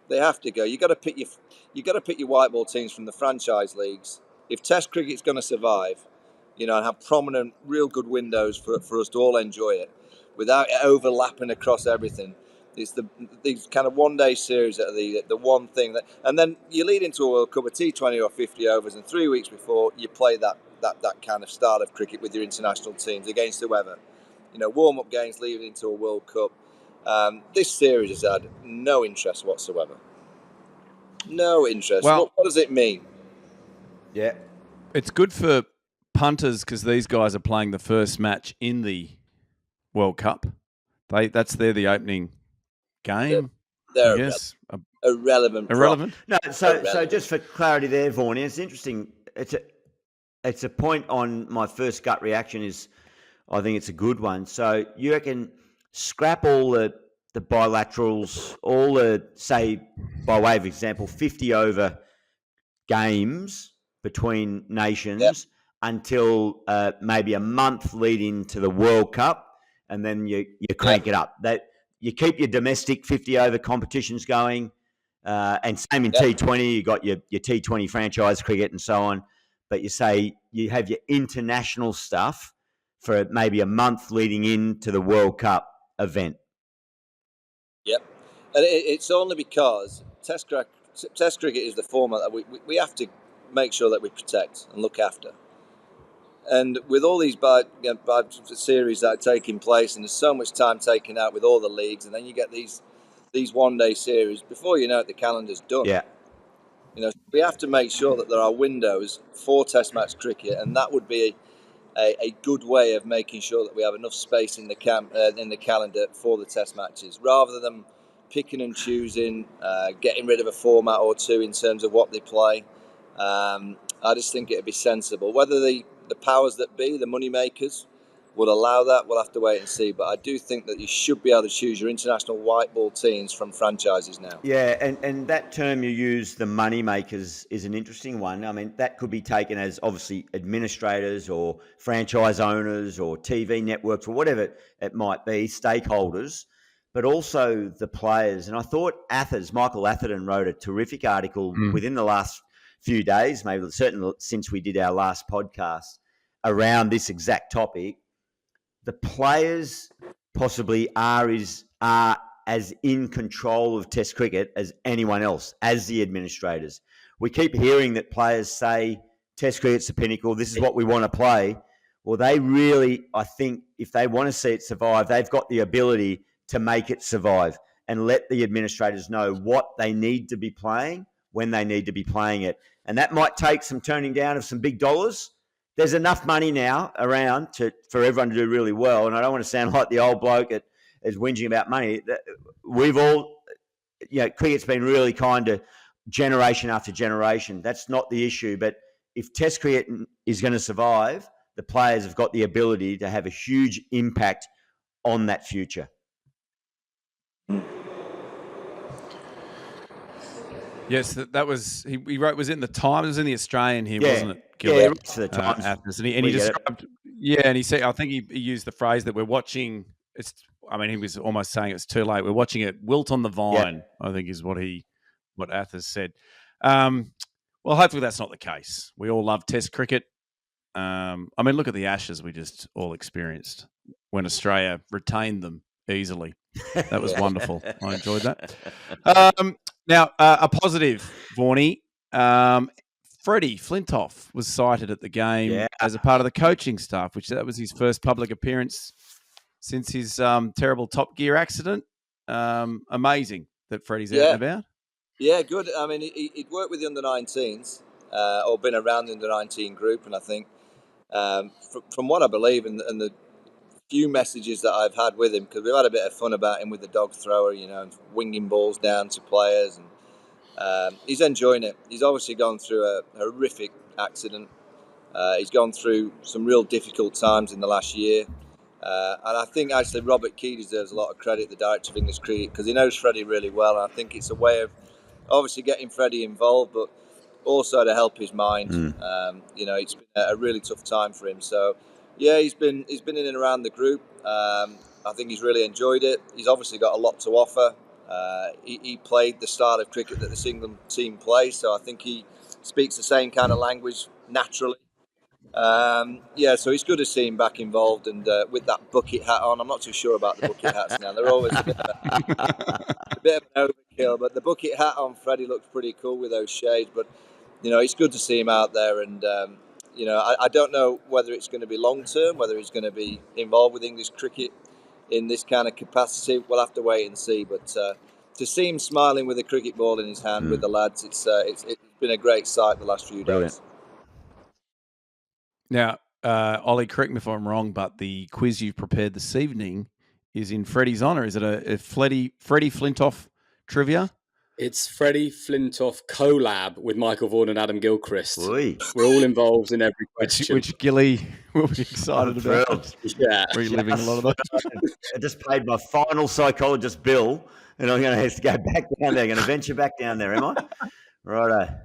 They have to go. You got to pick your white ball teams from the franchise leagues. If Test cricket's going to survive, and have prominent, real good windows for us to all enjoy it, without it overlapping across everything. It's these kind of one-day series that are the one thing that, and then you lead into a World Cup, a T20 or 50 overs, and 3 weeks before you play that kind of style of cricket with your international teams against whoever. Warm-up games leading into a World Cup. This series has had no interest whatsoever. No interest. Well, what does it mean? Yeah, it's good for punters, because these guys are playing the first match in the World Cup. That's the opening game. They're I guess irrelevant. No, so just for clarity there, Vaughn, it's interesting. It's a point on my first gut reaction is I think it's a good one. So you reckon scrap all the bilaterals, all the, say, by way of example, 50 over games between nations until maybe a month leading to the World Cup, and then you crank it up. That you keep your domestic 50 over competitions going, and same in T20. You got your T20 franchise cricket and so on, but you say you have your international stuff for maybe a month leading into the World Cup event. Yep, and it's only because Test cricket is the format that we have to make sure that we protect and look after. And with all these bad series that are taking place, and there's so much time taken out with all the leagues, and then you get these one-day series. Before you know it, the calendar's done. Yeah. We have to make sure that there are windows for Test match cricket, and that would be a good way of making sure that we have enough space in the calendar for the Test matches, rather than picking and choosing, getting rid of a format or two in terms of what they play. I just think it'd be sensible. Whether the powers that be, the money makers, would allow that, we'll have to wait and see. But I do think that you should be able to choose your international white ball teams from franchises now. Yeah, and that term you use, the money makers, is an interesting one. I mean, that could be taken as obviously administrators or franchise owners or TV networks or whatever it might be, stakeholders, but also the players. And I thought Michael Atherton wrote a terrific article within the last few days, maybe certainly since we did our last podcast, around this exact topic. The players possibly are as in control of Test cricket as anyone else, as the administrators. We keep hearing that players say Test cricket's the pinnacle, this is what we want to play. Well, they really, I think, if they want to see it survive, they've got the ability to make it survive and let the administrators know what they need to be playing, when they need to be playing it. And that might take some turning down of some big dollars. There's enough money now around for everyone to do really well. And I don't want to sound like the old bloke that is whinging about money. We've all, cricket's been really kind to generation after generation. That's not the issue. But if Test cricket is going to survive, the players have got the ability to have a huge impact on that future. Yes, that was he wrote. Was it in the Times? It was in the Australian here, wasn't it? Gilly? Yeah, it's the Times. Athens. And he described. Yeah, and he said, I think he used the phrase that we're watching. He was almost saying it's too late. We're watching it wilt on the vine. Yeah. I think is what Athens said. Well, hopefully that's not the case. We all love Test cricket. Look at the Ashes we just all experienced when Australia retained them easily. That was wonderful. I enjoyed that. Now, a positive, Vaughany. Freddy Flintoff was cited at the game as a part of the coaching staff, that was his first public appearance since his terrible Top Gear accident. Amazing that Freddie's out and about. Yeah, good. I mean, he'd worked with the under-19s or been around the under-19 group, and I think from what I believe and the few messages that I've had with him, because we've had a bit of fun about him with the dog thrower, winging balls down to players, and he's enjoying it. He's obviously gone through a horrific accident. He's gone through some real difficult times in the last year, and I think actually Robert Key deserves a lot of credit, the director of English cricket, because he knows Freddie really well, and I think it's a way of obviously getting Freddie involved, but also to help his mind. It's been a really tough time for him, so yeah, he's been in and around the group. I think he's really enjoyed it. He's obviously got a lot to offer. He played the style of cricket that the England team plays, so I think he speaks the same kind of language naturally. So it's good to see him back involved, and with that bucket hat on. I'm not too sure about the bucket hats now. They're always a bit of an overkill, but the bucket hat on Freddie looks pretty cool with those shades. But it's good to see him out there, and I don't know whether it's going to be long term, whether he's going to be involved with English cricket in this kind of capacity. We'll have to wait and see. But to see him smiling with a cricket ball in his hand with the lads, it's been a great sight the last few days. Brilliant. Now, Ollie, correct me if I'm wrong, but the quiz you've prepared this evening is in Freddie's honour. Is it a Freddy Flintoff trivia? It's Freddy Flintoff collab with Michael Vaughan and Adam Gilchrist. Oy. We're all involved in every question. Which Gilly will be excited about. Yeah. Reliving a lot of those. I just paid my final psychologist bill, and I'm going to have to go back down there. I'm going to venture back down there, am I? Righto.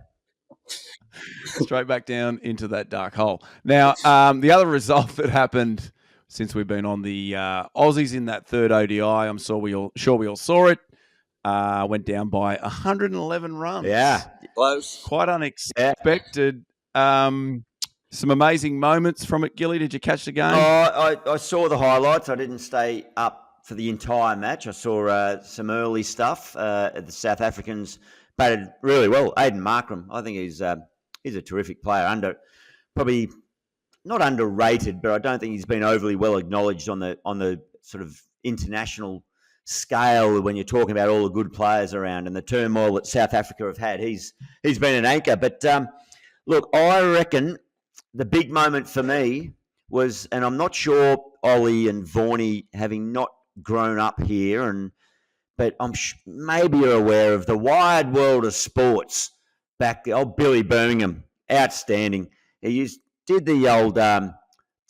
Straight back down into that dark hole. Now, the other result that happened since we've been on the Aussies in that third ODI, I'm sure we all saw it. Went down by 111 runs. Yeah. Close. Quite unexpected. Some amazing moments from it, Gilly. Did you catch the game? I saw the highlights. I didn't stay up for the entire match. I saw some early stuff. The South Africans batted really well. Aiden Markram, I think he's a terrific player. Probably not underrated, but I don't think he's been overly well acknowledged on the sort of international scale when you're talking about all the good players around and the turmoil that South Africa have had. He's been an anchor. But look, I reckon the big moment for me was, and I'm not sure Ollie and Vaughany, having not grown up here, but I'm maybe you're aware of the wide world of sports back there. Old Billy Birmingham, outstanding. He did the old the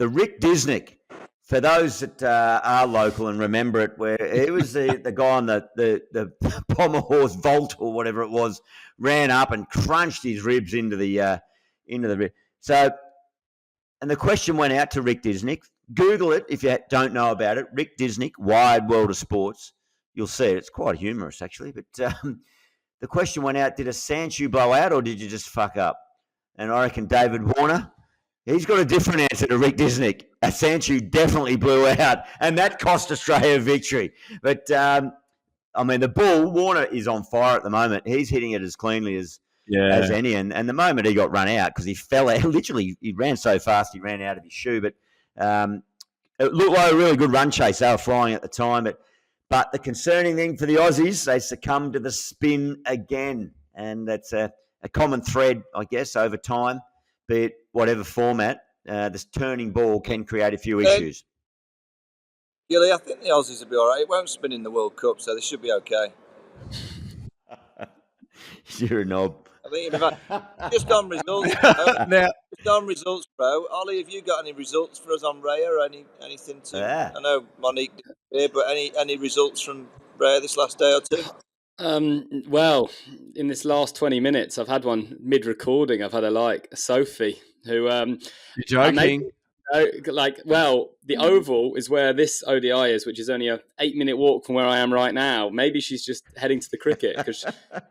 Rick Disnick. For those that are local and remember it, where it was the guy on the bomber horse vault or whatever it was, ran up and crunched his ribs into the rib. So, and the question went out to Rick Disnick. Google it if you don't know about it. Rick Disnick, Wide World of Sports. You'll see it. It's quite humorous, actually. But the question went out, did a Sanchu blow out or did you just fuck up? And I reckon David Warner, he's got a different answer to Rick Disnick. A Sanchu definitely blew out, and that cost Australia a victory. But, I mean, the bull, Warner, is on fire at the moment. He's hitting it as cleanly as any. And the moment he got run out, because he fell out, literally, he ran so fast he ran out of his shoe. But it looked like a really good run chase. They were flying at the time. But the concerning thing for the Aussies, they succumbed to the spin again. And that's a common thread, I guess, over time, be it whatever format. This turning ball can create a few issues. Gilly, I think the Aussies will be all right. It won't spin in the World Cup, so they should be okay. You're a knob. I think just on results. Just on results, bro. Ollie, have you got any results for us on Raya or anything to? Yeah. I know Monique did here, but any results from Raya this last day or two? Well, in this last 20 minutes, I've had one mid-recording. I've had Sophie, who... You're joking. The Oval is where this ODI is, which is only a 8-minute walk from where I am right now. Maybe she's just heading to the cricket, because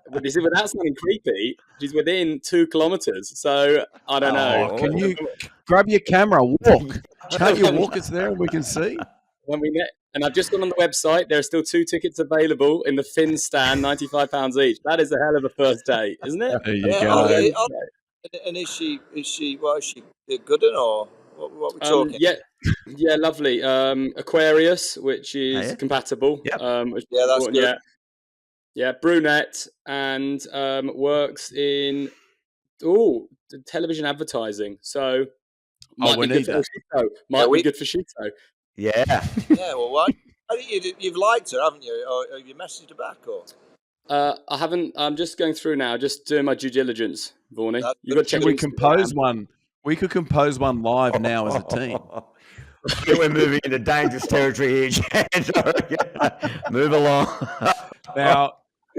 without sounding creepy, she's within 2 kilometres. So, I don't know. Can you grab your camera, walk? Can't you walk us there and we can see? When we met, and I've just gone on the website. There are still 2 tickets available in the Finn stand, £95 each. That is a hell of a first date, isn't it? There you go. And is she good or what we're talking? Yeah, lovely. Aquarius, which is compatible. Yep. That's good. Yeah, brunette, and works in television advertising. So might be good for Shito. Might be good for Shito. Yeah. Yeah. Well, why? I think you've liked her, haven't you? Or have you messaged her back? Or I haven't. I'm just going through now, just doing my due diligence, Vaughany. You got to check. We compose one. We could compose one live now as a team. We're moving into dangerous territory here, Jan. Move along. Now,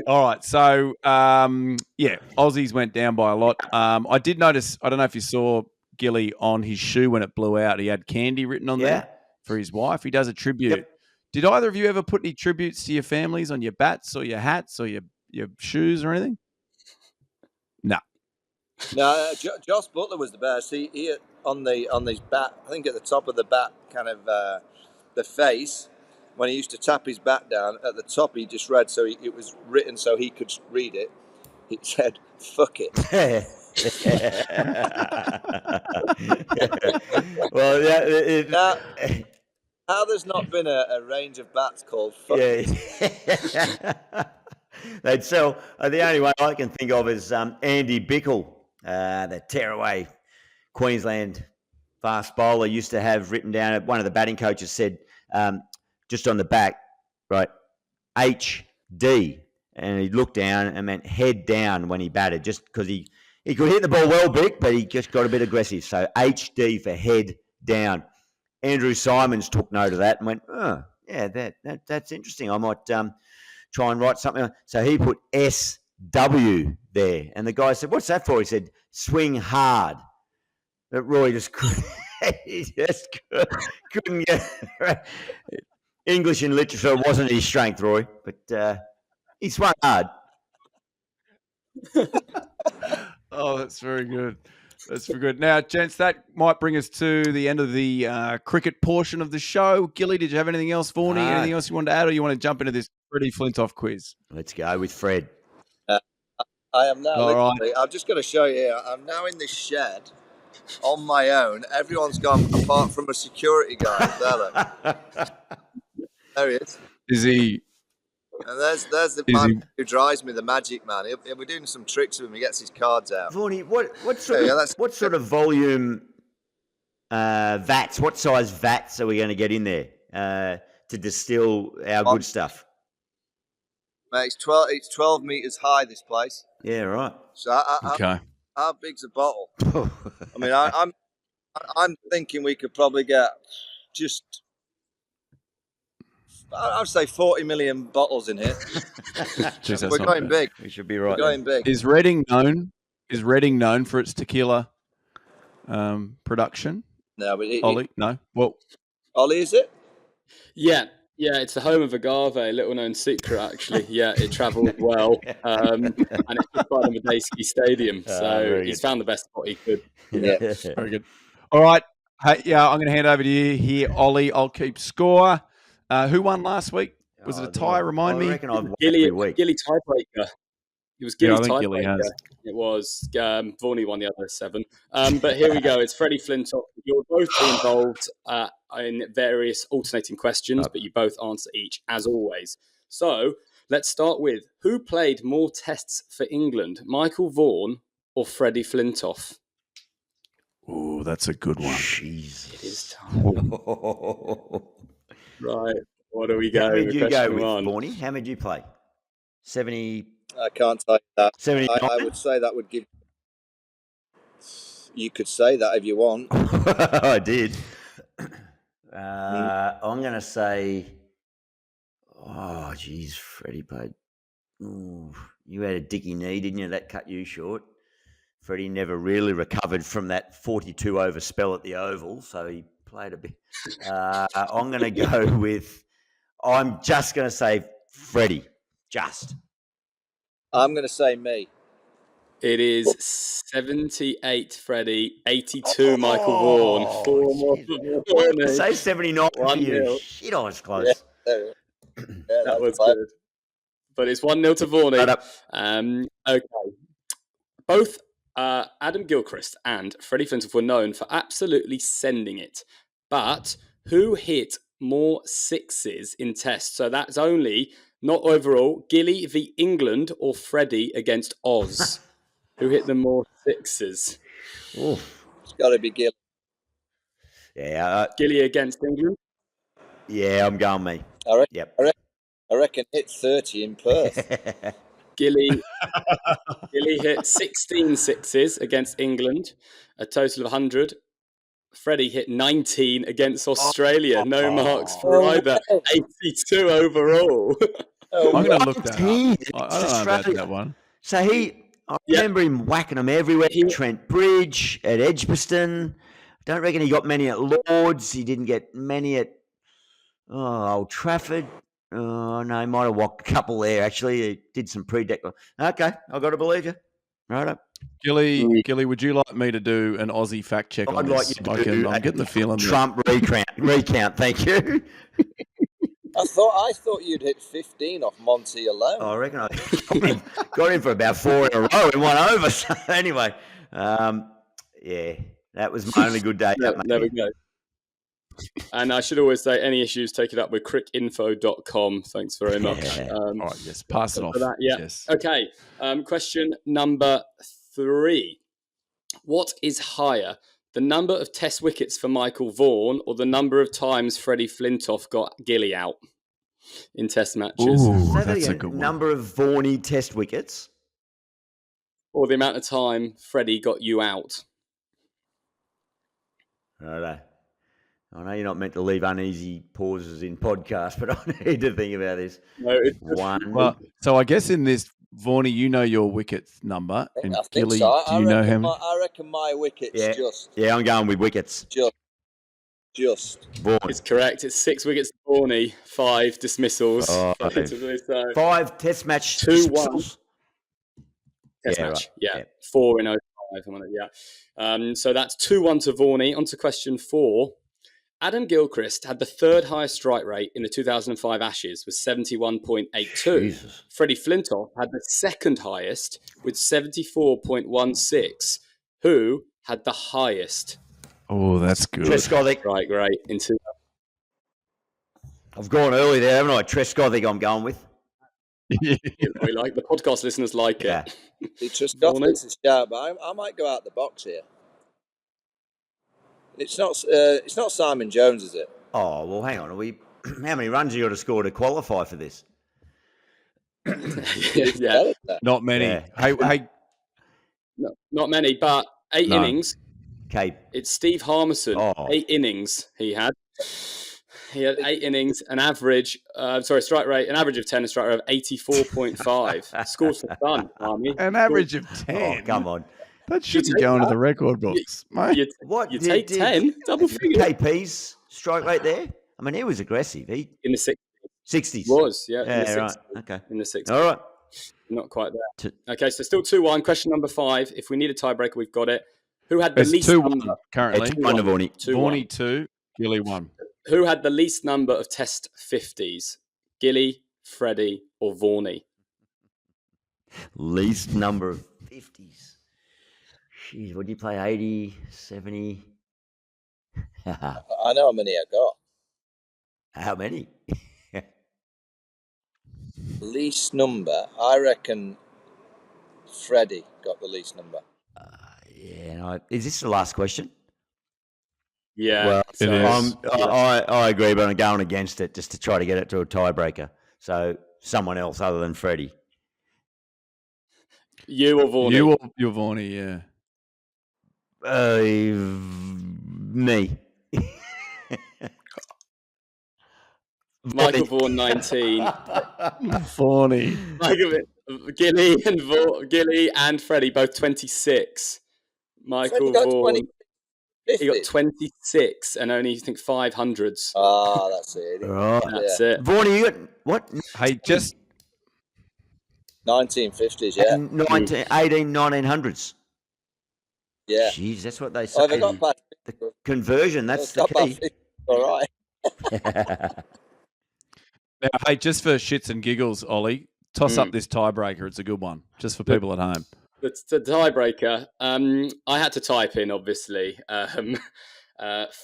all right. So, Aussies went down by a lot. I did notice, I don't know if you saw Gilly on his shoe when it blew out. He had candy written on there for his wife. He does a tribute. Yep. Did either of you ever put any tributes to your families on your bats or your hats or your shoes or anything? No. No, Joss Butler was the best. He on his bat, I think at the top of the bat, kind of the face, when he used to tap his bat down, at the top he just read, so it was written so he could read it. It said, "Fuck it." Well, yeah. How there's not been a range of bats called "Fuck it." They'd sell. The only one I can think of is Andy Bickle, the tearaway Queensland fast bowler used to have written down, one of the batting coaches said, just on the back, right, HD. And he looked down and meant head down when he batted, just because he could hit the ball well, Vic, but he just got a bit aggressive. So HD for head down. Andrew Simons took note of that and went, oh, yeah, that's interesting. I might try and write something. So he put SW there. And the guy said, what's that for? He said, swing hard. But Roy just couldn't, couldn't get English and literature wasn't his strength, Roy, but he swung hard. Oh, that's very good. That's very good. Now, gents, that might bring us to the end of the cricket portion of the show. Gilly, did you have anything else, Vaughany? Anything else you wanted to add, or you want to jump into this Freddy Flintoff quiz? Let's go with Fred. I am now. All right. I'm just going to show you here. I'm now in this shed on my own. Everyone's gone apart from a security guard. There he is. Is he? And there's the man who drives me, the magic man. He'll be doing some tricks with him. He gets his cards out. Vaughany, what sort of volume vats? What size vats are we going to get in there to distill our good stuff? Mate, it's 12 meters high. This place. Yeah, right. So Okay. How big's a bottle? I mean, I'm thinking we could probably get just. I'd say 40 million bottles in here. Jeez, we're going big. We should be right. We're going big. Is Reading known for its tequila production? No, but Ollie, no. Well, Ollie, is it? Yeah, it's the home of agave, little known secret actually. Yeah, it travelled well, and it's just by the Medeski Stadium. So he's found the best spot he could. Yeah, very good. All right, hey, yeah, I'm going to hand over to you here, Ollie. I'll keep score. Who won last week? Was it a tie? Remind me. Gilly tiebreaker. It was Gilly's tiebreaker. It was. Vaughany won the other 7. But here we go. It's Freddy Flintoff. You'll both be involved in various alternating questions, but you both answer each, as always. So let's start with, who played more tests for England, Michael Vaughan or Freddy Flintoff? Oh, that's a good one. Jeez. It is time. Right. What do we go? How did you go with, Vaughany? How did you play? 70. I can't tell you that. 79? I would say that would give. You could say that if you want. I did. I'm going to say. Oh, geez, Freddie played. Ooh, you had a dicky knee, didn't you? That cut you short. Freddie never really recovered from that 42 over spell at the Oval, so he played a bit. I'm going to go with. I'm just going to say Freddie. Just. I'm going to say me. It is 78 Freddie, 82 Michael Vaughan. 4 more for Vaughan. Say 79 for you. Shit, I was close. Yeah, that was good. But it's 1-0 to Vaughany. Okay. Both Adam Gilchrist and Freddy Flintoff were known for absolutely sending it. But who hit more sixes in tests? So that's only, not overall, Gilly v England or Freddie against Oz. Who hit the more sixes? Oof. It's got to be Gilly. Yeah. Gilly against England? Yeah, I'm going me. I reckon hit 30 in Perth. Gilly hit 16 sixes against England, a total of 100. Freddie hit 19 against Australia. No marks for either. 82 overall. I'm going to look that up. I don't know about that one. So I remember him whacking them everywhere. Trent Bridge, at Edgbaston. Don't reckon he got many at Lords. He didn't get many at Old Trafford. Oh, no, he might have walked a couple there, actually. He did some pre-deck. Okay, I've got to believe you. Right up. Gilly, would you like me to do an Aussie fact check on this? I'd like you to do I'm getting the feeling Trump recount, thank you. I thought you'd hit 15 off Monty alone. I reckon I got him for about 4 in a row and 1 over. So anyway, yeah, that was my only good day. There we go. And I should always say, any issues, take it up with crickinfo.com. Thanks very much. All right, yes, pass it off. That, yeah. Yes. Okay, question number 3. What is higher, The number of test wickets for Michael Vaughan or the number of times Freddy Flintoff got Gilly out in test matches? Ooh, Say that that's a again. good one. Number of Vaughany test wickets. Or the amount of time Freddie got you out. Righto. I know you're not meant to leave uneasy pauses in podcasts, but I need to think about this. No, One. Well, so I guess in this, Vaughany, you know your wicket number, and I think Gilly, so. do you know him? I reckon my wickets Yeah, I'm going with wickets. Just. Vaughan. it's correct. It's 6 wickets to Vaughany, 5 dismissals. Oh, So 5 test match 2-1. dismissals. Test Yeah, match. right. Yeah. Yeah. 4 in 05. So that's 2-1 to Vaughany. On to question 4. Adam Gilchrist had the 3rd highest strike rate in the 2005 Ashes with 71.82. Jesus. Freddie Flintoff had the 2nd highest with 74.16. Who had the highest Oh, that's good. Trescothic. strike rate in 2000? I've gone early there, haven't I? Trescothic I'm going with. We like the podcast listeners like Yeah. it. The Trescothic's a shout, but I might go out the box here. It's not Simon Jones, is it? Oh, well, hang on. How many runs you got to score to qualify for this? Yeah. Not many. Yeah. Hey, No, not many, but 8 No. innings. Okay. It's Steve Harmison. Oh. 8 innings he had. He had 8 innings, an average of 10, a strike rate of 84.5. Scores for fun, Army. an average of 10. Oh, come on. That should You be take going to that. the record books, mate. What You did- take did- 10, double figures. KP's strike rate there? I mean, he was aggressive. He In the 60s. 60s. Was, yeah. Yeah, in the right. 60s. Okay. In the 60s. All right. Not quite there. Okay, so still 2-1. Question number 5. If we need a tiebreaker, we've got it. Who had the It's least 2-1 number? currently. It's 1 to Vaughany. 2-1. Vaughany 2, Gilly 1. Who had the least number of Test 50s? Gilly, Freddie, or Vaughany? Least number of 50s. Jeez, what do you play? 80, 70? I know how many I got. How many? Least number, I reckon Freddie got the least number. Is this the last question? Yeah. Well, it is. I agree, but I'm going against it just to try to get it to a tiebreaker. So someone else other than Freddie. You or Vaughany? You or your Vaughany, yeah. Me. Michael Vaughan 19. Vaughany. Gilly and Freddie both 26. Michael Freddie got Vaughan 20, he got 26 and only I think 500s. Ah, that's it. Right. That's it. Vaughany, you got what? Hey, just 1950s, yeah. 1900s. Yeah. Jeez, that's what they say. Oh, they got past The conversion, that's the got past key. 50, all right. now, hey, just for shits and giggles, Ollie, toss up this tiebreaker. It's a good one, just for people at home. It's the tiebreaker. I had to type in, obviously,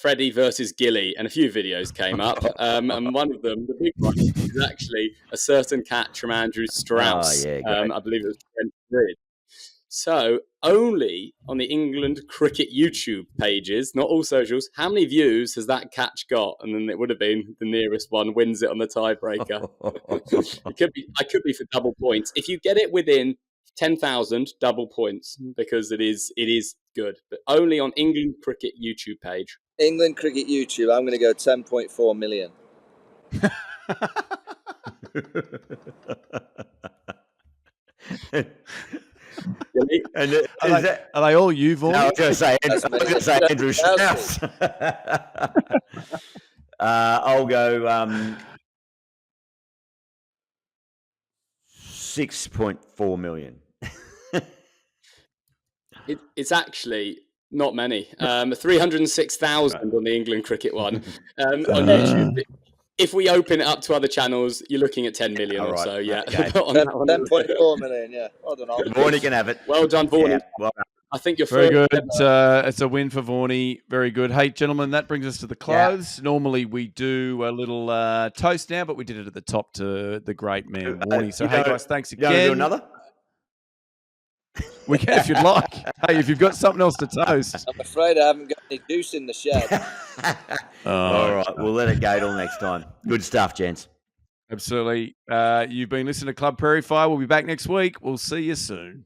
Freddie versus Gilly, and a few videos came up. And one of them, the big one, is actually a certain catch from Andrew Strauss. Oh, yeah, great. I believe it was 23. So, only on the England cricket YouTube pages, not all socials, how many views has that catch got? And then it would have been the nearest one wins it on the tiebreaker. I could be for double points. If you get it within 10,000, double points, because it is good. But only on England cricket YouTube page. England cricket YouTube, I'm going to go 10.4 million. And Are they all you, Vaughn? No, I was going to say Andrew That's Strauss. I'll go 6.4 million. It's actually not many. 306,000 on the England cricket one on YouTube. If we open it up to other channels, you're looking at 10 million or right. so. Yeah, Okay. on that one. 10.4 million, yeah. Well done, Ollie. Vaughany can have it. Well done, Vaughn. Yeah, well done. I think you're Very first good. ever. It's a win for Vaughany. Very good. Hey, gentlemen, that brings us to the close. Normally we do a little toast now, but we did it at the top to the great man, Vaughany. So, You hey, gonna- guys, thanks You going to again. do another? We can if you'd like. Hey, if you've got something else to toast. I'm afraid I haven't got any juice in the shed. All right, we'll let it go till next time. Good stuff, gents. Absolutely. You've been listening to Club Prairie Fire. We'll be back next week. We'll see you soon.